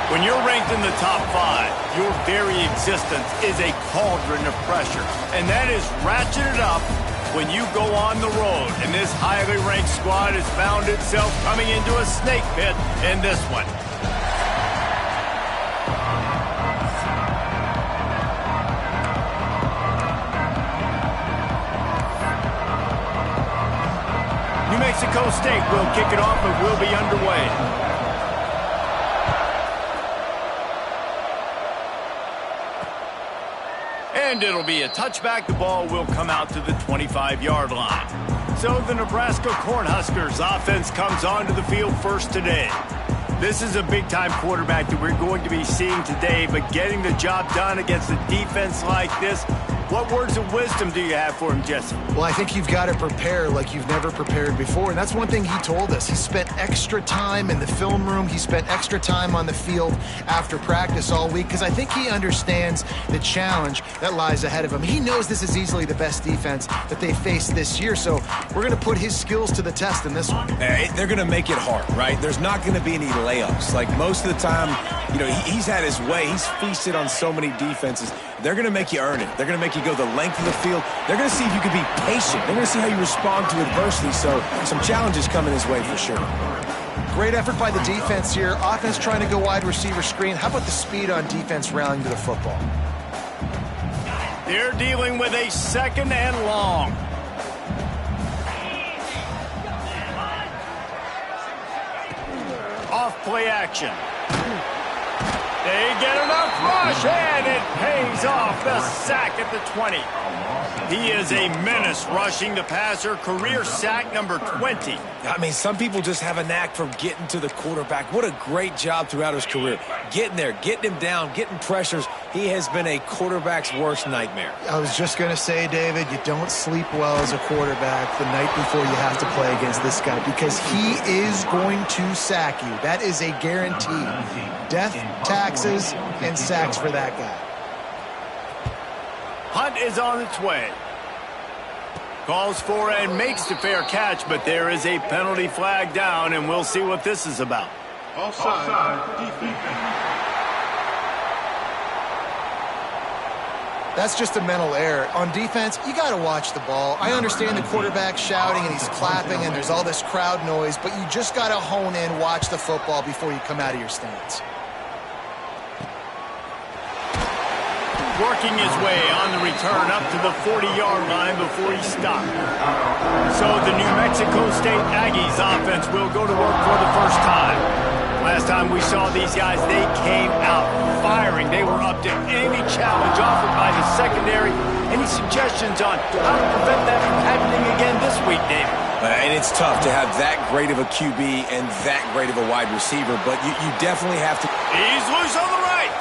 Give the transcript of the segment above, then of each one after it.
When you're ranked in the top 5, your very existence is a cauldron of pressure. And that is ratcheted up when you go on the road. And this highly ranked squad has found itself coming into a snake pit in this one. New Mexico State will kick it off and will be underway. And it'll be a touchback. The ball will come out to the 25-yard line. So the Nebraska Cornhuskers offense comes onto the field first today. This is a big-time quarterback that we're going to be seeing today, but getting the job done against a defense like this, what words of wisdom do you have for him, Jesse? Well, I think you've got to prepare like you've never prepared before, and that's one thing he told us. He spent extra time in the film room. He spent extra time on the field after practice all week because I think he understands the challenge that lies ahead of him. He knows this is easily the best defense that they faced this year, so we're going to put his skills to the test in this one. They're going to make it hard, right? There's not going to be any layups. Like most of the time, you know, he's had his way. He's feasted on so many defenses. They're going to make you earn it. They're going to make you go the length of the field. They're going to see if you can be patient. They're going to see how you respond to adversity. So some challenges coming his way for sure. Great effort by the defense here. Offense trying to go wide receiver screen. How about the speed on defense rallying to the football? They're dealing with a second and long. Off play action. They get enough rush, and it pays off. The sack at the 20. He is a menace rushing the passer. Career sack number 20. I mean, some people just have a knack for getting to the quarterback. What a great job throughout his career. Getting there, getting him down, getting pressures. He has been a quarterback's worst nightmare. I was just going to say, David, you don't sleep well as a quarterback the night before you have to play against this guy because he is going to sack you. That is a guarantee. Death, taxes, and sacks for that guy. Hunt is on its way. Calls for and makes the fair catch, but there is a penalty flag down, and we'll see what this is about. Offside, defense. That's just a mental error. On defense, you got to watch the ball. I understand the quarterback shouting and he's clapping and there's all this crowd noise, but you just got to hone in, watch the football before you come out of your stance. Working his way on the return up to the 40-yard line before he stopped. So the New Mexico State Aggies offense will go to work for the first time. Last time we saw these guys, they came out firing. They were up to any challenge offered by the secondary. Any suggestions on how to prevent that from happening again this week, David? And it's tough to have that great of a QB and that great of a wide receiver, but you definitely have to. He's loose on the right.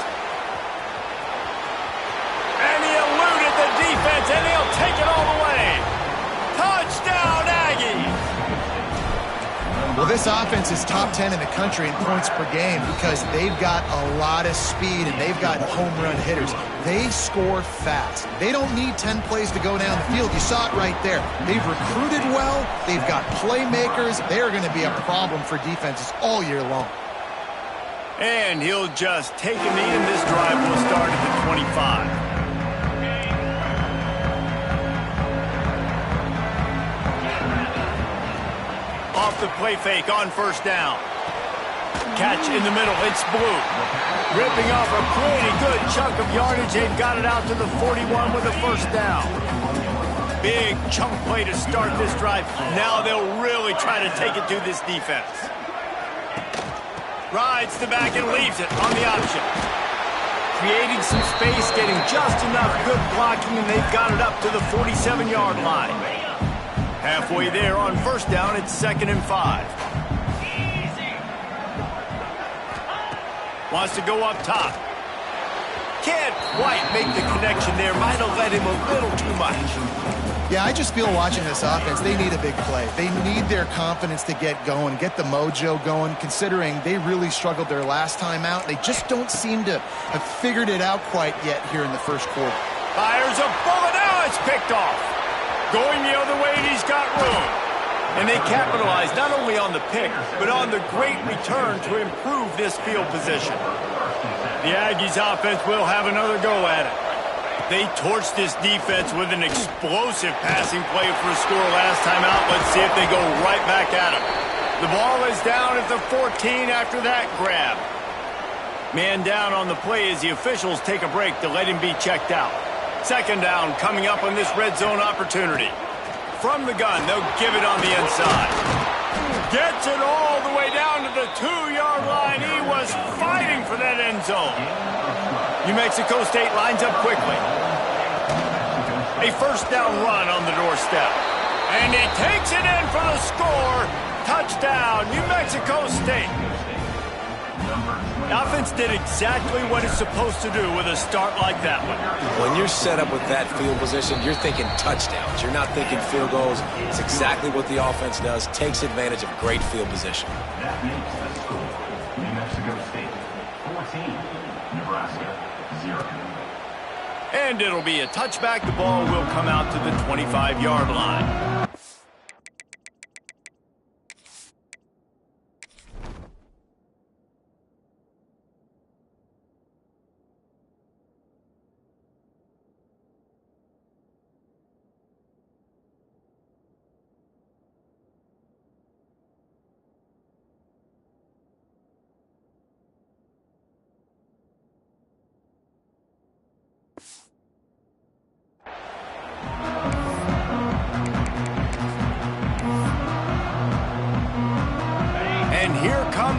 And he eluded the defense, and he'll take it all the way. Touchdown, Aggies! Well, this offense is top 10 in the country in points per game because they've got a lot of speed and they've got home run hitters. They score fast. They don't need 10 plays to go down the field. You saw it right there. They've recruited well. They've got playmakers. They are going to be a problem for defenses all year long. And he'll just take a knee, and this drive will start at the 25. Off the play fake on first down. Catch in the middle. It's Blue. Ripping off a pretty good chunk of yardage. They've got it out to the 41 with a first down. Big chunk play to start this drive. Now they'll really try to take it to this defense. Rides the back and leaves it on the option. Creating some space, getting just enough good blocking, and they've got it up to the 47-yard line. Halfway there on first down, it's 2nd and 5. Wants to go up top. Can't quite make the connection there. Might have let him a little too much. Yeah, I just feel watching this offense, they need a big play. They need their confidence to get going, get the mojo going, considering they really struggled their last time out. They just don't seem to have figured it out quite yet here in the first quarter. Fires a bullet. Now it's picked off. Going the other way, and he's got room. And they capitalized not only on the pick, but on the great return to improve this field position. The Aggies offense will have another go at it. They torched this defense with an explosive passing play for a score last time out. Let's see if they go right back at it. The ball is down at the 14 after that grab. Man down on the play as the officials take a break to let him be checked out. Second down coming up on this red zone opportunity. From the gun, they'll give it on the inside. Gets it all the way down to the 2-yard line. He was fighting for that end zone. New Mexico State lines up quickly. A first down run on the doorstep. And he takes it in for the score. Touchdown, New Mexico State. The offense did exactly what it's supposed to do with a start like that one. When you're set up with that field position, you're thinking touchdowns. You're not thinking field goals. It's exactly what the offense does. Takes advantage of great field position. That makes New Mexico State 14, Nebraska 0. And it'll be a touchback. The ball will come out to the 25-yard line.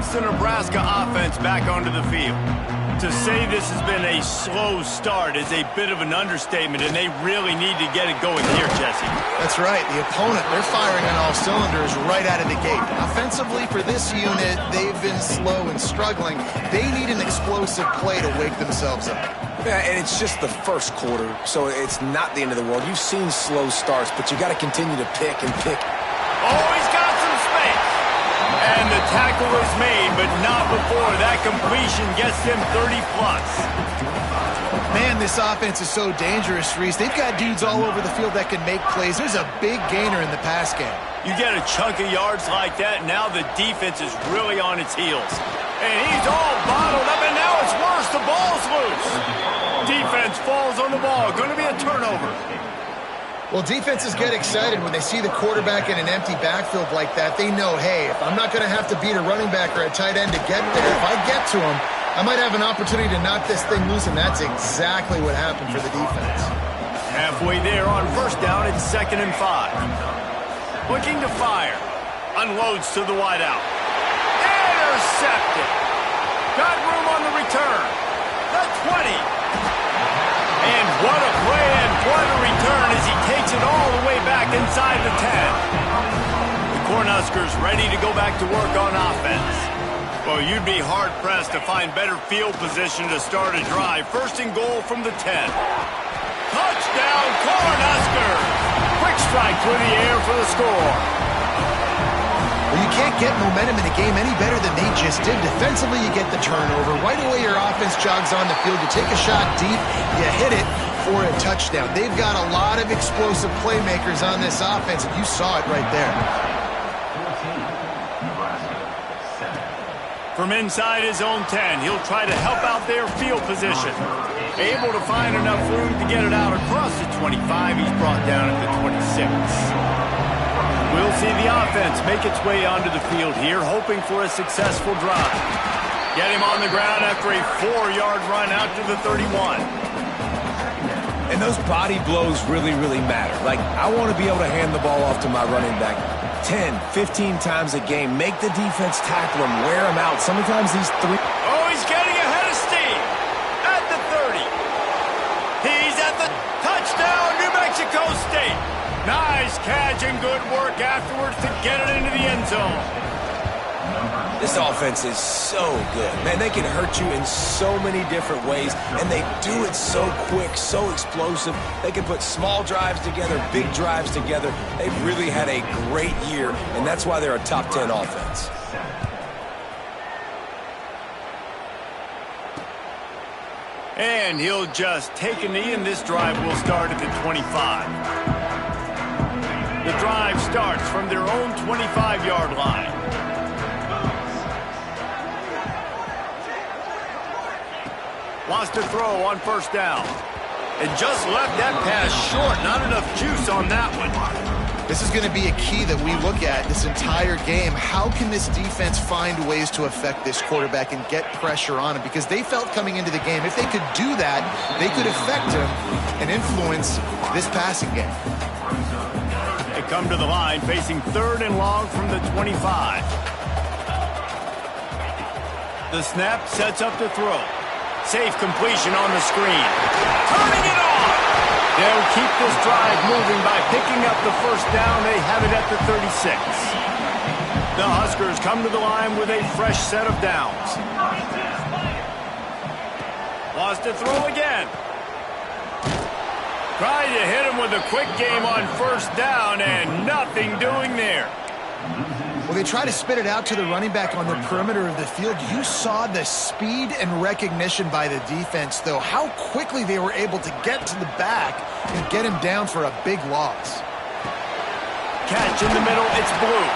The Nebraska offense back onto the field. To say this has been a slow start is a bit of an understatement, and they really need to get it going here, Jesse. That's right. The opponent, they're firing on all cylinders right out of the gate. Offensively, for this unit, they've been slow and struggling. They need an explosive play to wake themselves up. Yeah, and it's just the first quarter, so it's not the end of the world. You've seen slow starts, but you got to continue to pick and pick. Oh, he's got some space. And the tackle is made, but not before that completion gets them 30-plus. Man, this offense is so dangerous, Reese. They've got dudes all over the field that can make plays. There's a big gainer in the pass game. You get a chunk of yards like that, now the defense is really on its heels. And he's all bottled up, and now it's worse. The ball's loose. Defense falls on the ball. Going to be a turnover. Well, defenses get excited when they see the quarterback in an empty backfield like that. They know, hey, if I'm not going to have to beat a running back or a tight end to get there, if I get to him, I might have an opportunity to knock this thing loose, and that's exactly what happened for the defense. Halfway there on first down, it's 2nd and 5. Looking to fire. Unloads to the wideout. Intercepted. Got room on the return. The 20. And what a play and what a return as he takes it all the way back inside the 10. The Cornhuskers ready to go back to work on offense. Well, you'd be hard-pressed to find better field position to start a drive. First and goal from the 10. Touchdown, Cornhuskers! Quick strike through the air for the score. Well, you can't get momentum in a game any better than they just did. Defensively, you get the turnover. Right away, your offense jogs on the field. You take a shot deep, you hit it for a touchdown. They've got a lot of explosive playmakers on this offense, and you saw it right there. 14, Nebraska 7. From inside his own 10, he'll try to help out their field position. Able to find enough room to get it out across the 25. He's brought down at the 26. We'll see the offense make its way onto the field here, hoping for a successful drive. Get him on the ground after a 4-yard run out to the 31. And those body blows really, really matter. Like, I want to be able to hand the ball off to my running back 10, 15 times a game. Make the defense tackle him, wear him out. Sometimes these three... Oh, he's getting ahead of steam at the 30. He's at the touchdown, New Mexico State. Nice catch and good work afterwards to get it into the end zone. This offense is so good. Man, they can hurt you in so many different ways, and they do it so quick, so explosive. They can put small drives together, big drives together. They've really had a great year, and that's why they're a top 10 offense. And he'll just take a knee, and this drive will start at the 25. The drive starts from their own 25-yard line. Wants to throw on first down. And just left that pass short. Not enough juice on that one. This is going to be a key that we look at this entire game. How can this defense find ways to affect this quarterback and get pressure on him? Because they felt coming into the game, if they could do that, they could affect him and influence this passing game. They come to the line facing 3rd and long from the 25. The snap sets up the throw. Safe completion on the screen. Turning it on! They'll keep this drive moving by picking up the first down. They have it at the 36. The Huskers come to the line with a fresh set of downs. Wants to throw again. Tried to hit him with a quick game on first down, and nothing doing there. Well, they try to spit it out to the running back on the perimeter of the field. You saw the speed and recognition by the defense, though, how quickly they were able to get to the back and get him down for a big loss. Catch in the middle, it's Blue.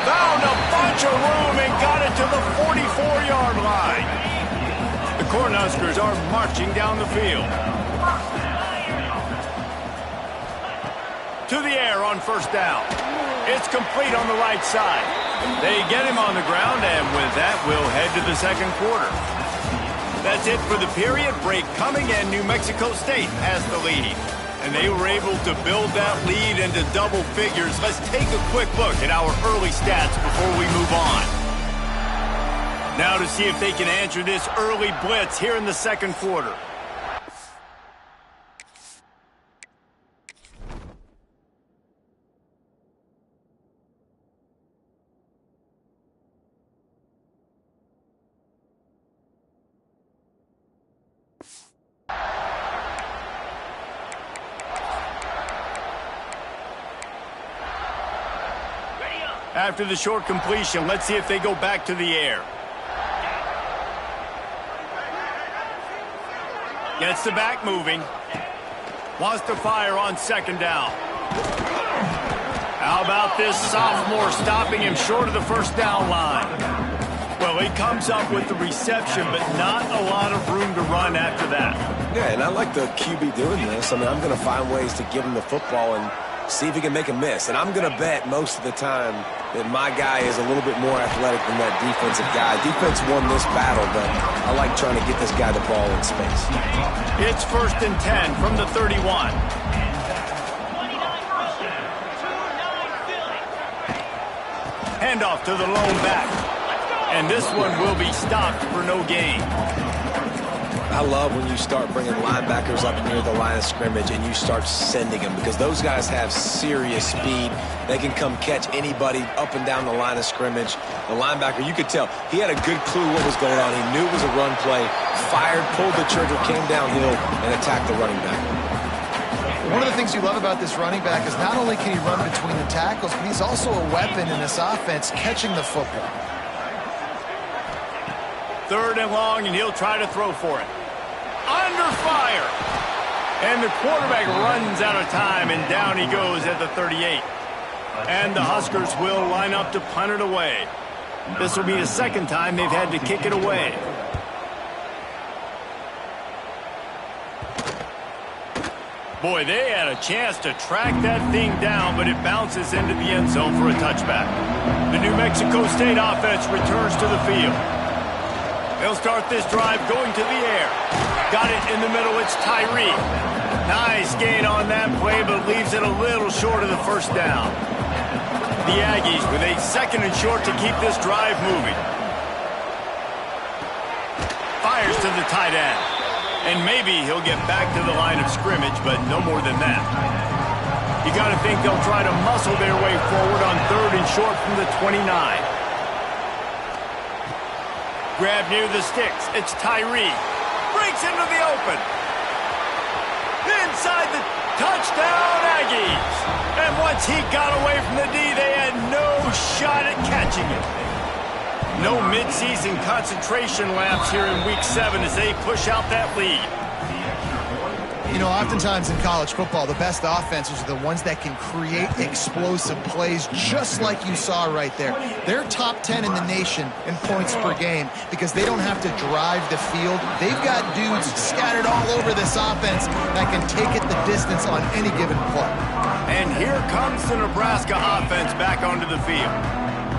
Found a bunch of room and got it to the 44-yard line. The Cornhuskers are marching down the field. To the air on first down. It's complete on the right side. They get him on the ground, and with that, we'll head to the second quarter. That's it for the period. Break coming, and New Mexico State has the lead. And they were able to build that lead into double figures. Let's take a quick look at our early stats before we move on. Now to see if they can answer this early blitz here in the second quarter. After the short completion, let's see if they go back to the air. Gets the back moving. Wants to fire on second down. How about this sophomore stopping him short of the first down line? Well, he comes up with the reception, but not a lot of room to run after that. Yeah, and I like the QB doing this. I mean, I'm going to find ways to give him the football and see if he can make a miss. And I'm going to bet most of the time that my guy is a little bit more athletic than that defensive guy. Defense won this battle, but I like trying to get this guy the ball in space. It's 1st and 10 from the 31. Handoff to the lone back. And this one will be stopped for no gain. I love when you start bringing linebackers up near the line of scrimmage and you start sending them, because those guys have serious speed. They can come catch anybody up and down the line of scrimmage. The linebacker, you could tell, he had a good clue what was going on. He knew it was a run play, fired, pulled the trigger, came downhill, and attacked the running back. One of the things you love about this running back is not only can he run between the tackles, but he's also a weapon in this offense catching the football. 3rd and long, and he'll try to throw for it. Under fire. And the quarterback runs out of time, and down he goes at the 38. And the Huskers will line up to punt it away. This will be the second time they've had to kick it away. Boy, they had a chance to track that thing down, but it bounces into the end zone for a touchback. The New Mexico State offense returns to the field. They'll start this drive going to the air. Got it in the middle, it's Tyree. Nice gain on that play, but leaves it a little short of the first down. The Aggies with a 2nd and short to keep this drive moving. Fires to the tight end. And maybe he'll get back to the line of scrimmage, but no more than that. You got to think they'll try to muscle their way forward on 3rd and short from the 29. Grab near the sticks. It's Tyree. Breaks into the open. Inside the touchdown, Aggies. And once he got away from the D, they had no shot at catching him. No midseason concentration laps here in Week 7 as they push out that lead. You know, oftentimes in college football, the best offenses are the ones that can create explosive plays, just like you saw right there. They're top 10 in the nation in points per game because they don't have to drive the field. They've got dudes scattered all over this offense that can take it the distance on any given play. And here comes the Nebraska offense back onto the field.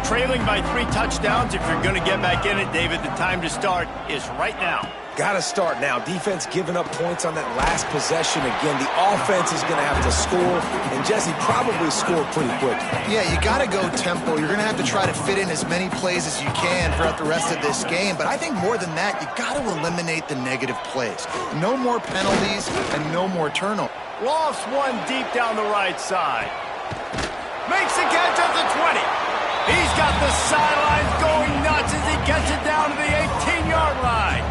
Trailing by 3 touchdowns. If you're going to get back in it, David, the time to start is right now. Got to start now. Defense giving up points on that last possession again. The offense is going to have to score, and Jesse probably score pretty quick. Yeah, you got to go tempo. You're going to have to try to fit in as many plays as you can throughout the rest of this game. But I think more than that, you got to eliminate the negative plays. No more penalties and no more turnovers. Lost one deep down the right side. Makes the catch at the 20. He's got the sidelines going nuts as he gets it down to the 18-yard line.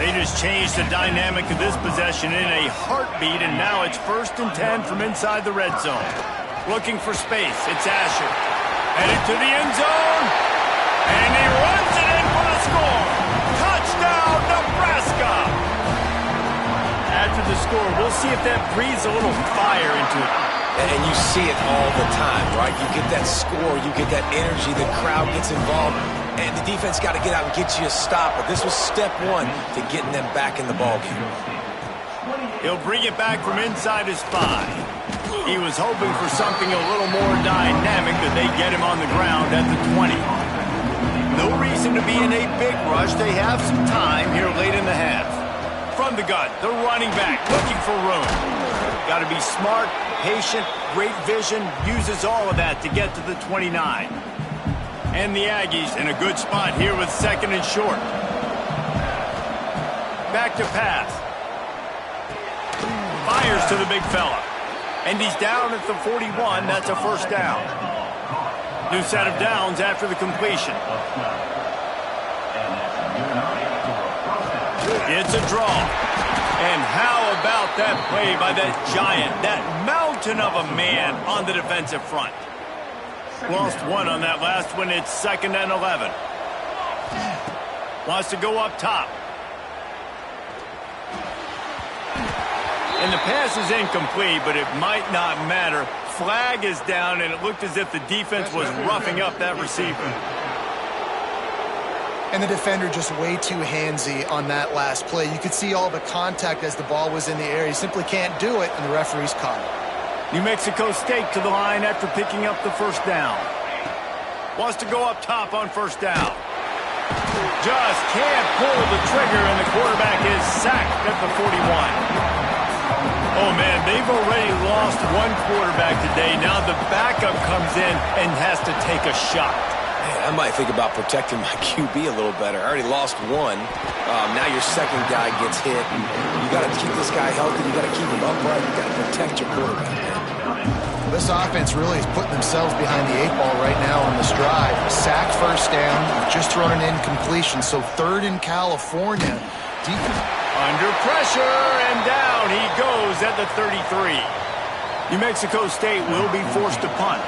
They just changed the dynamic of this possession in a heartbeat, and now it's 1st and 10 from inside the red zone. Looking for space. It's Asher. Headed to the end zone. And he runs it in for the score. Touchdown, Nebraska. After the score, we'll see if that breathes a little fire into it. And you see it all the time, right? You get that score, you get that energy, the crowd gets involved, and the defense got to get out and get you a stop. But this was step 1 to getting them back in the ballgame. He'll bring it back from inside his 5. He was hoping for something a little more dynamic, that they get him on the ground at the 20. No reason to be in a big rush. They have some time here late in the half. From the gun, the running back looking for room. Got to be smart, patient, great vision, uses all of that to get to the 29. And the Aggies in a good spot here with 2nd and short. Back to pass. Fires to the big fella. And he's down at the 41. That's a 1st down. New set of downs after the completion. It's a draw. And how about that play by that giant, that mountain of a man on the defensive front? Lost one on that last one. It's 2nd and 11. Wants to go up top. And the pass is incomplete, but it might not matter. Flag is down, and it looked as if the defense was roughing up that receiver. And the defender just way too handsy on that last play. You could see all the contact as the ball was in the air. He simply can't do it, and the referee's caught it. New Mexico State to the line after picking up the 1st down. Wants to go up top on 1st down. Just can't pull the trigger, and the quarterback is sacked at the 41. Oh, man, they've already lost one quarterback today. Now the backup comes in and has to take a shot. Man, I might think about protecting my QB a little better. I already lost one. Now your 2nd guy gets hit. And you got to keep this guy healthy. You got to keep him upright. You got to protect your quarterback. Well, this offense really is putting themselves behind the 8 ball right now on this drive. Sack, 1st down, just thrown an incompletion. So 3rd in California. Under pressure, and down he goes at the 33. New Mexico State will be forced to punt.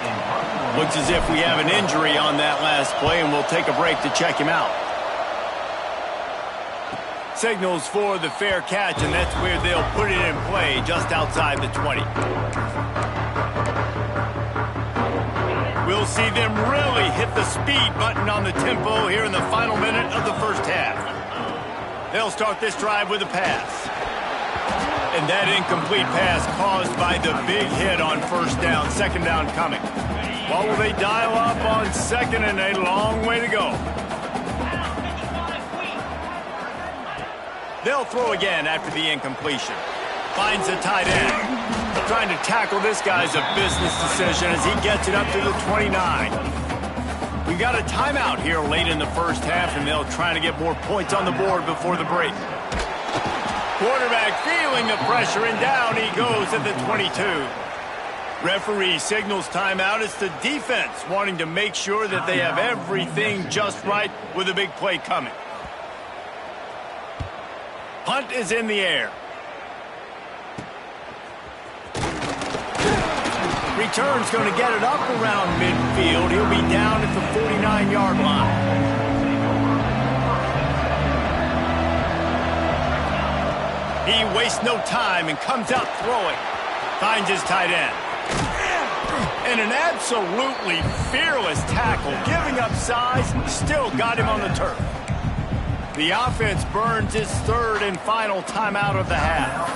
Looks as if we have an injury on that last play, and we'll take a break to check him out. Signals for the fair catch, and that's where they'll put it in play, just outside the 20. We'll see them really hit the speed button on the tempo here in the final minute of the 1st half. They'll start this drive with a pass. And that incomplete pass caused by the big hit on 1st down, 2nd down coming. What will they dial up on 2nd, and a long way to go? They'll throw again after the incompletion. Finds the tight end. Trying to tackle this guy's a business decision as he gets it up to the 29. We got a timeout here late in the 1st half, and they'll try to get more points on the board before the break. Quarterback feeling the pressure, and down he goes at the 22. Referee signals timeout. It's the defense wanting to make sure that they have everything just right with a big play coming. Punt is in the air. Return's going to get it up around midfield. He'll be down at the 49-yard line. He wastes no time and comes out throwing. Finds his tight end. And an absolutely fearless tackle, giving up size, still got him on the turf. The offense burns its third and final timeout of the half.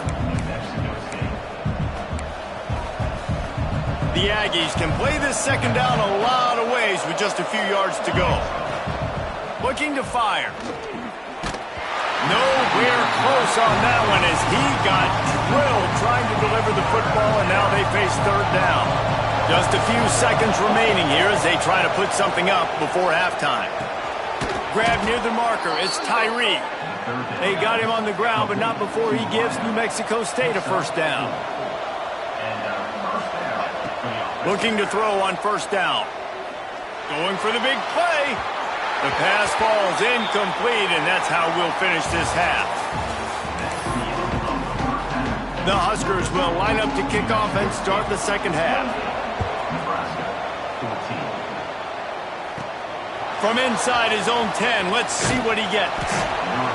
The Aggies can play this second down a lot of ways with just a few yards to go. Looking to fire. Nowhere close on that one as he got drilled trying to deliver the football, and now they face third down. Just a few seconds remaining here as they try to put something up before halftime. Grab near the marker. It's Tyree. They got him on the ground, but not before he gives New Mexico State a first down. Looking to throw on first down. Going for the big play. The pass falls incomplete, and that's how we'll finish this half. The Huskers will line up to kick off and start the second half. From inside his own 10, let's see what he gets.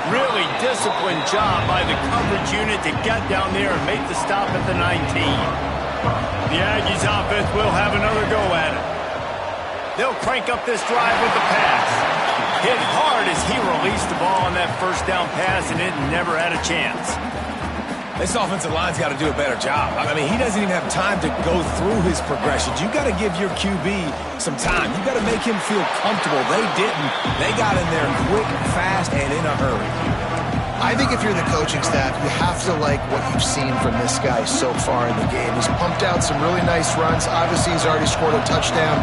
Really disciplined job by the coverage unit to get down there and make the stop at the 19. The Aggies offense will have another go at it. They'll crank up this drive with the pass. Hit hard as he released the ball on that first down pass, and it never had a chance. This offensive line's got to do a better job. I mean, he doesn't even have time to go through his progressions. You got to give your QB some time. You got to make him feel comfortable. They didn't. They got in there quick, fast, and in a hurry. I think if you're the coaching staff, you have to like what you've seen from this guy so far in the game. He's pumped out some really nice runs. Obviously, he's already scored a touchdown.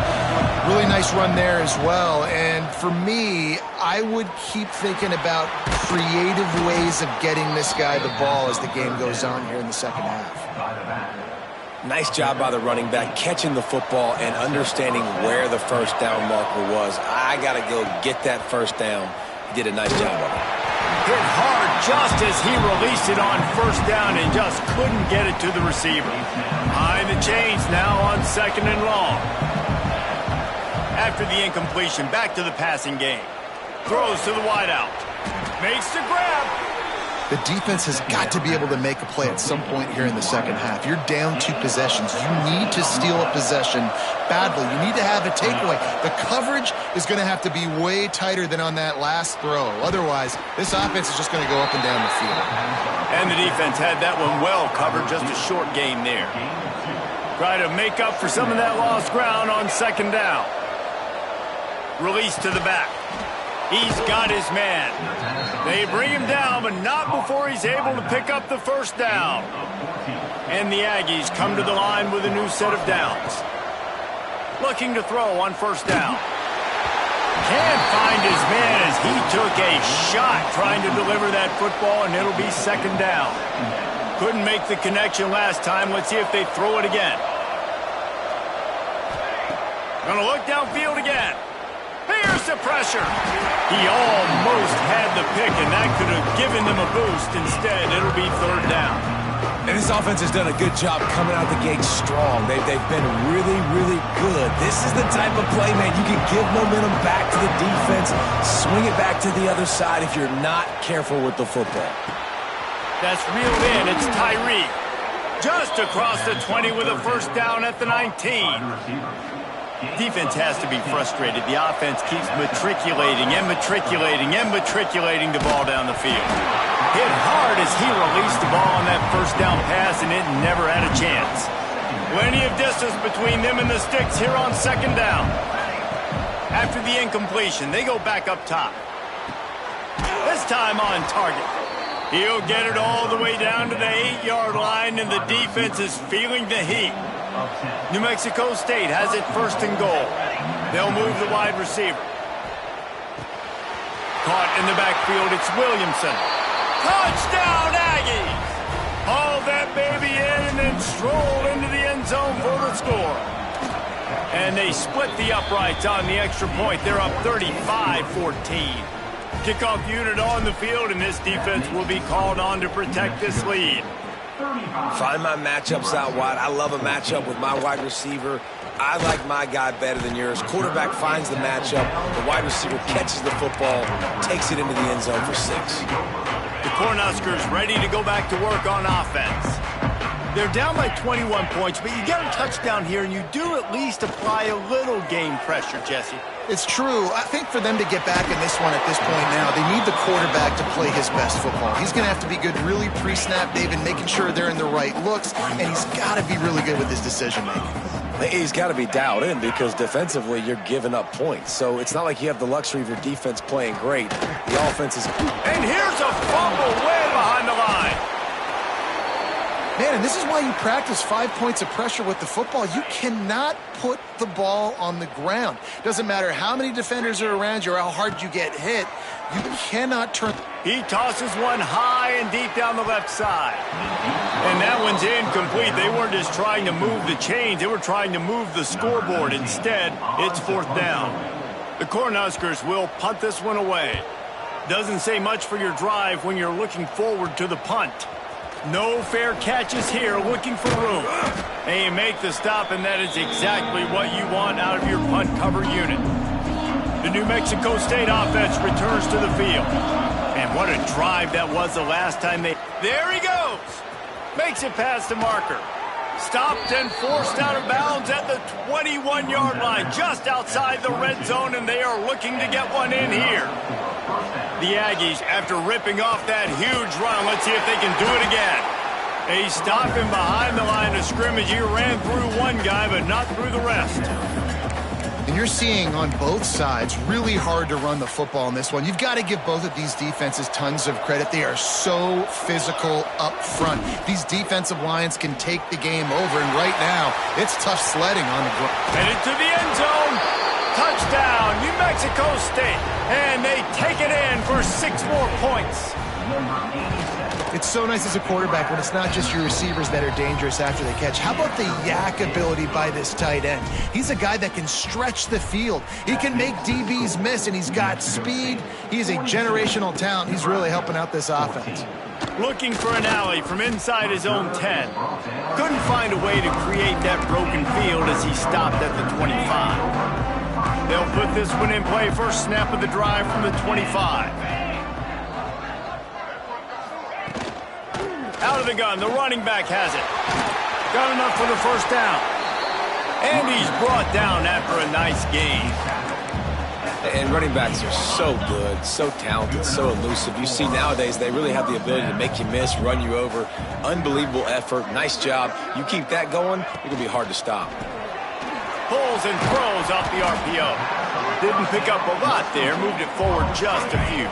Really nice run there as well. And for me, I would keep thinking about creative ways of getting this guy the ball as the game goes on here in the second half. Nice job by the running back, catching the football and understanding where the first down marker was. I got to go get that first down. He did a nice job of it. Hit hard just as he released it on first down and just couldn't get it to the receiver. Behind the chains now on second and long. After the incompletion, back to the passing game. Throws to the wideout. Makes the grab. The defense has got to be able to make a play at some point here in the second half. You're down 2 possessions. You need to steal a possession badly. You need to have a takeaway. The coverage is going to have to be way tighter than on that last throw. Otherwise, this offense is just going to go up and down the field. And the defense had that one well covered. Just a short gain there. Try to make up for some of that lost ground on second down. Release to the back. He's got his man. They bring him down, but not before he's able to pick up the first down. And the Aggies come to the line with a new set of downs. Looking to throw on first down. Can't find his man as he took a shot trying to deliver that football, and it'll be second down. Couldn't make the connection last time. Let's see if they throw it again. Gonna look downfield again. Here's the pressure. He almost had the pick, and that could have given them a boost. Instead, it'll be third down. And this offense has done a good job coming out the gate strong. They've been really, really good. This is the type of play, man, you can give momentum back to the defense, swing it back to the other side if you're not careful with the football. That's reeled in. It's Tyree. Just across the 20 with a first down at the 19. Defense has to be frustrated. The offense keeps matriculating and matriculating and matriculating the ball down the field. Hit hard as he released the ball on that first down pass, and it never had a chance. Plenty of distance between them and the sticks here on second down. After the incompletion, they go back up top. This time on target. He'll get it all the way down to the 8-yard line, and the defense is feeling the heat. New Mexico State has it first and goal. They'll move the wide receiver. Caught in the backfield, it's Williamson. Touchdown, Aggies! Haul that baby in and then stroll into the end zone for the score. And they split the uprights on the extra point. They're up 35-14. Kickoff unit on the field, and this defense will be called on to protect this lead. Find my matchups out wide. I love a matchup with my wide receiver. I like my guy better than yours. Quarterback finds the matchup. The wide receiver catches the football, takes it into the end zone for 6. The Cornhuskers ready to go back to work on offense. They're down by 21 points, but you get a touchdown here, and you do at least apply a little game pressure, Jesse. It's true. I think for them to get back in this one at this point now, they need the quarterback to play his best football. He's going to have to be good really pre-snap, David, making sure they're in the right looks, and he's got to be really good with his decision-making. He's got to be dialed in because defensively you're giving up points. So it's not like you have the luxury of your defense playing great. The offense is... And here's a fumble way behind the line. Man, and this is why you practice 5 points of pressure with the football. You cannot put the ball on the ground. Doesn't matter how many defenders are around you or how hard you get hit. You cannot turn... He tosses one high and deep down the left side. And that one's incomplete. They weren't just trying to move the chains. They were trying to move the scoreboard. Instead, it's fourth down. The Cornhuskers will punt this one away. Doesn't say much for your drive when you're looking forward to the punt. No fair catches here, looking for room. And you make the stop, and that is exactly what you want out of your punt cover unit. The New Mexico State offense returns to the field. And what a drive that was the last time they... There he goes! Makes it past the marker. Stopped and forced out of bounds at the 21-yard line, just outside the red zone, and they are looking to get one in here. The Aggies, after ripping off that huge run, let's see if they can do it again. They stop him behind the line of scrimmage. He ran through one guy, but not through the rest. And you're seeing on both sides really hard to run the football in this one. You've got to give both of these defenses tons of credit. They are so physical up front. These defensive lines can take the game over, and right now, it's tough sledding on the ground. Headed to the end zone. Touchdown, New Mexico State. And they take it in for 6 more points. It's so nice as a quarterback when it's not just your receivers that are dangerous after the catch. How about the yak ability by this tight end? He's a guy that can stretch the field. He can make DBs miss, and he's got speed. He's a generational talent. He's really helping out this offense. Looking for an alley from inside his own 10. Couldn't find a way to create that broken field as he stopped at the 25. They'll put this one in play. First snap of the drive from the 25. Out of the gun, the running back has it. Got enough for the first down. And he's brought down after a nice gain. And running backs are so good, so talented, so elusive. You see nowadays they really have the ability to make you miss, run you over. Unbelievable effort. Nice job. You keep that going, it's going to be hard to stop. Pulls and throws off the RPO. Didn't pick up a lot there. Moved it forward just a few.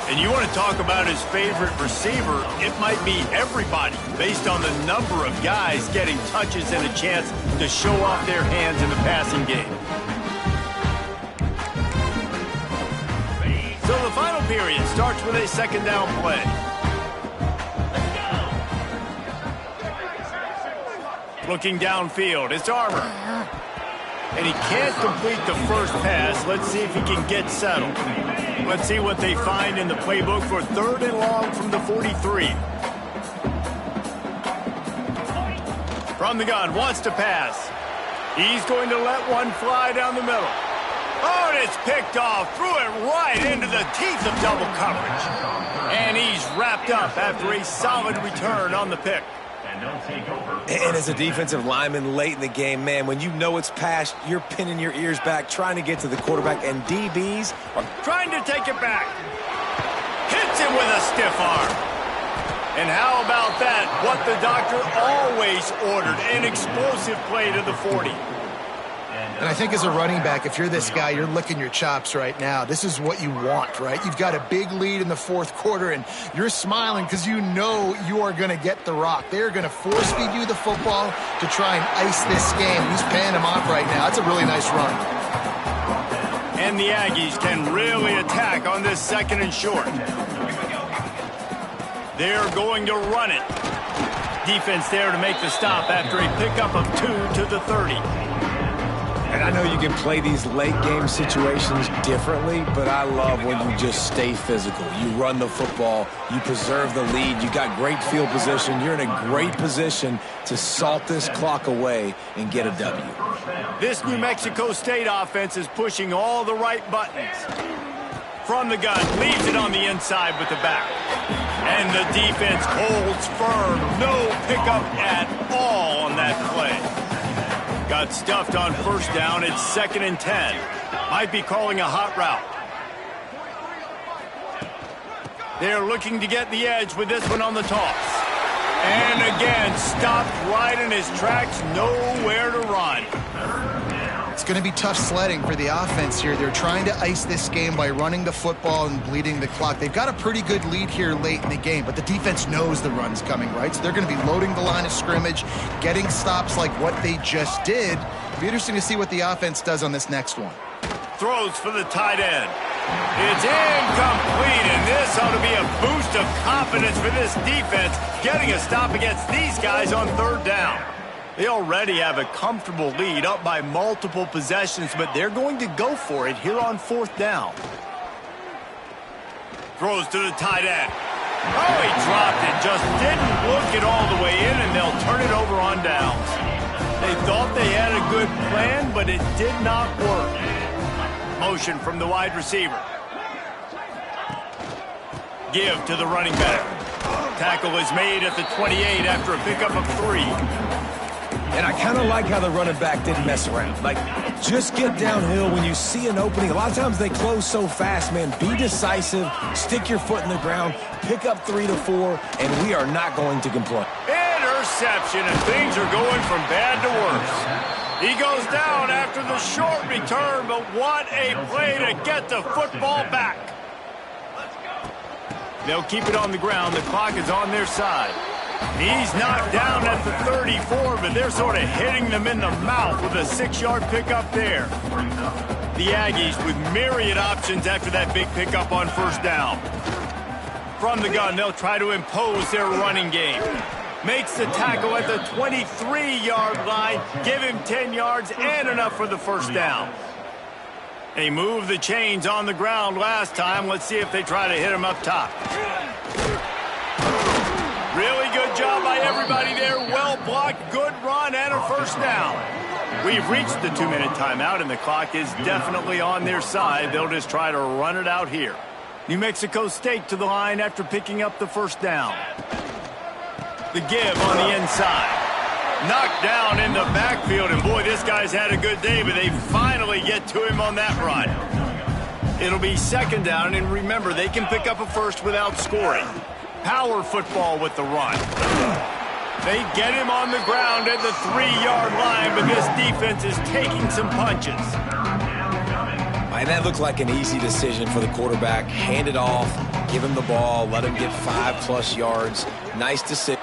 And you want to talk about his favorite receiver, it might be everybody, based on the number of guys getting touches and a chance to show off their hands in the passing game. So the final period starts with a second down play. Looking downfield, it's Armour. And he can't complete the first pass. Let's see if he can get settled. Let's see what they find in the playbook for third and long from the 43. From the gun, wants to pass. He's going to let one fly down the middle. Oh, and it's picked off. Threw it right into the teeth of double coverage. And he's wrapped up after a solid return on the pick. And as a defensive lineman late in the game, man, when you know it's past, you're pinning your ears back, trying to get to the quarterback, and DBs are trying to take it back. Hits him with a stiff arm. And how about that? What the doctor always ordered, an explosive play to the 40. And I think as a running back, if you're this guy, you're licking your chops right now. This is what you want, right? You've got a big lead in the fourth quarter, and you're smiling because you know you are going to get the rock. They're going to force feed you the football to try and ice this game. He's paying him off right now. That's a really nice run. And the Aggies can really attack on this second and short. They're going to run it. Defense there to make the stop after a pickup of 2 to the 30. And I know you can play these late game situations differently, but I love when you just stay physical. You run the football, you preserve the lead, you got great field position, you're in a great position to salt this clock away and get a W. This New Mexico State offense is pushing all the right buttons. From the gun, leaves it on the inside with the back. And the defense holds firm. No pickup at all on that play. Got stuffed on first down. It's 2nd and 10. Might be calling a hot route. They're looking to get the edge with this one on the toss. And again, stopped right in his tracks. Nowhere to run. It's going to be tough sledding for the offense here. They're trying to ice this game by running the football and bleeding the clock. They've got a pretty good lead here late in the game, but the defense knows the run's coming, right? So they're going to be loading the line of scrimmage, getting stops like what they just did. It'll be interesting to see what the offense does on this next one. Throws for the tight end. It's incomplete, and this ought to be a boost of confidence for this defense, getting a stop against these guys on 3rd down. They already have a comfortable lead up by multiple possessions, but they're going to go for it here on 4th down. Throws to the tight end. Oh, he dropped it. Just didn't look it all the way in, and they'll turn it over on downs. They thought they had a good plan, but it did not work. Motion from the wide receiver. Give to the running back. Tackle is made at the 28 after a pickup of 3. And I kind of like how the running back didn't mess around. Like, just get downhill when you see an opening. A lot of times they close so fast, man. Be decisive, stick your foot in the ground, pick up 3 to 4, and we are not going to complain. Interception, and things are going from bad to worse. He goes down after the short return, but what a play to get the football back. They'll keep it on the ground. The clock is on their side. He's knocked down at the 34, but they're sort of hitting them in the mouth with a 6-yard pickup there. The Aggies with myriad options after that big pickup on 1st down. From the gun, they'll try to impose their running game. Makes the tackle at the 23-yard line, give him 10 yards and enough for the 1st down. They moved the chains on the ground last time. Let's see if they try to hit him up top. Really good job by everybody there. Well blocked, good run, and a 1st down. We've reached the 2-minute timeout, and the clock is definitely on their side. They'll just try to run it out here. New Mexico State to the line after picking up the 1st down. The give on the inside. Knocked down in the backfield, and boy, this guy's had a good day, but they finally get to him on that run. It'll be 2nd down, and remember, they can pick up a 1st without scoring. Power football with the run. They get him on the ground at the 3-yard line, but this defense is taking some punches. And that looked like an easy decision for the quarterback. Hand it off, give him the ball, let him get 5+ yards. Nice decision.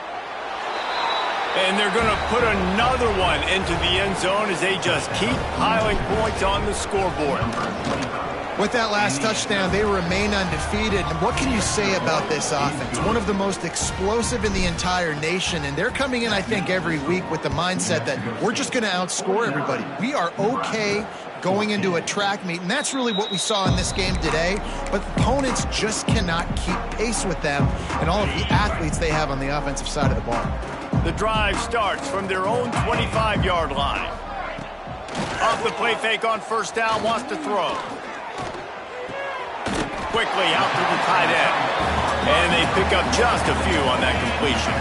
And they're going to put another one into the end zone as they just keep piling points on the scoreboard. With that last touchdown, they remain undefeated. And what can you say about this offense? One of the most explosive in the entire nation. And they're coming in, I think, every week with the mindset that we're just going to outscore everybody. We are okay going into a track meet. And that's really what we saw in this game today. But opponents just cannot keep pace with them and all of the athletes they have on the offensive side of the ball. The drive starts from their own 25-yard line. Off the play fake on 1st down, wants to throw. Quickly out to the tight end. And they pick up just a few on that completion.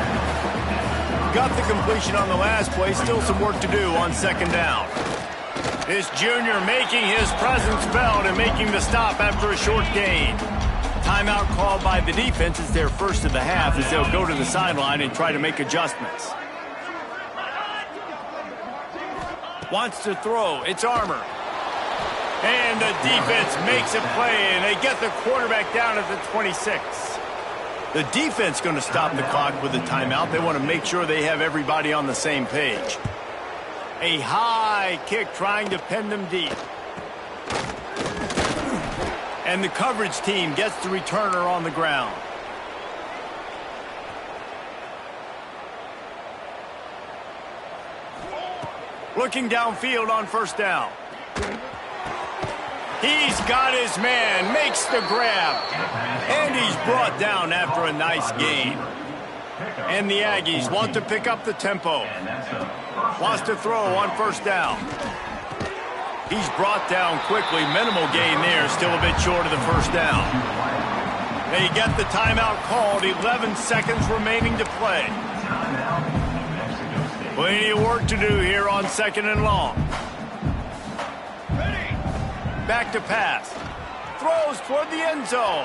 Got the completion on the last play. Still some work to do on 2nd down. This junior making his presence felt and making the stop after a short gain. Timeout called by the defense. It's their 1st of the half as they'll go to the sideline and try to make adjustments. Wants to throw. It's Armour. And the defense makes a play, and they get the quarterback down at the 26. The defense going to stop the clock with a timeout. They want to make sure they have everybody on the same page. A high kick trying to pin them deep. And the coverage team gets the returner on the ground. Looking downfield on first down. He's got his man, makes the grab, and he's brought down after a nice gain. And the Aggies want to pick up the tempo. Wants to throw on first down. He's brought down quickly. Minimal gain there, still a bit short of the first down. They get the timeout called, 11 seconds remaining to play. Plenty of work to do here on second and long. Back to pass. Throws toward the end zone.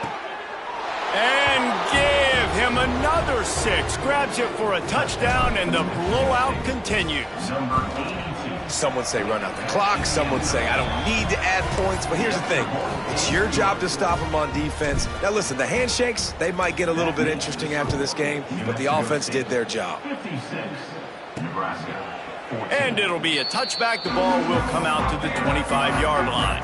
And give him another 6. Grabs it for a touchdown, and the blowout continues. Some would say run out the clock. Some would say I don't need to add points. But here's the thing. It's your job to stop them on defense. Now, listen, the handshakes, they might get a little bit interesting after this game, but the offense did their job. 56, Nebraska. 14. And it'll be a touchback. The ball will come out to the 25-yard line.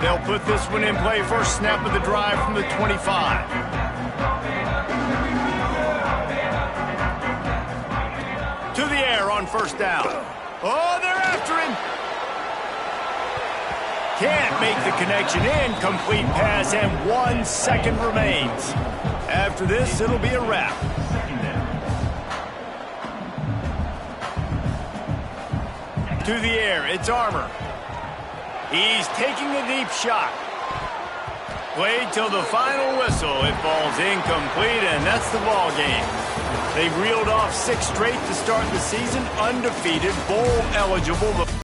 They'll put this one in play. First snap of the drive from the 25. To the air on first down. Oh, they're after him. Can't make the connection. Incomplete pass, and 1 second remains. After this, it'll be a wrap. To the air, it's Armour. He's taking a deep shot. Played till the final whistle. It falls incomplete, and that's the ball game. They've reeled off 6 straight to start the season, undefeated, bowl eligible.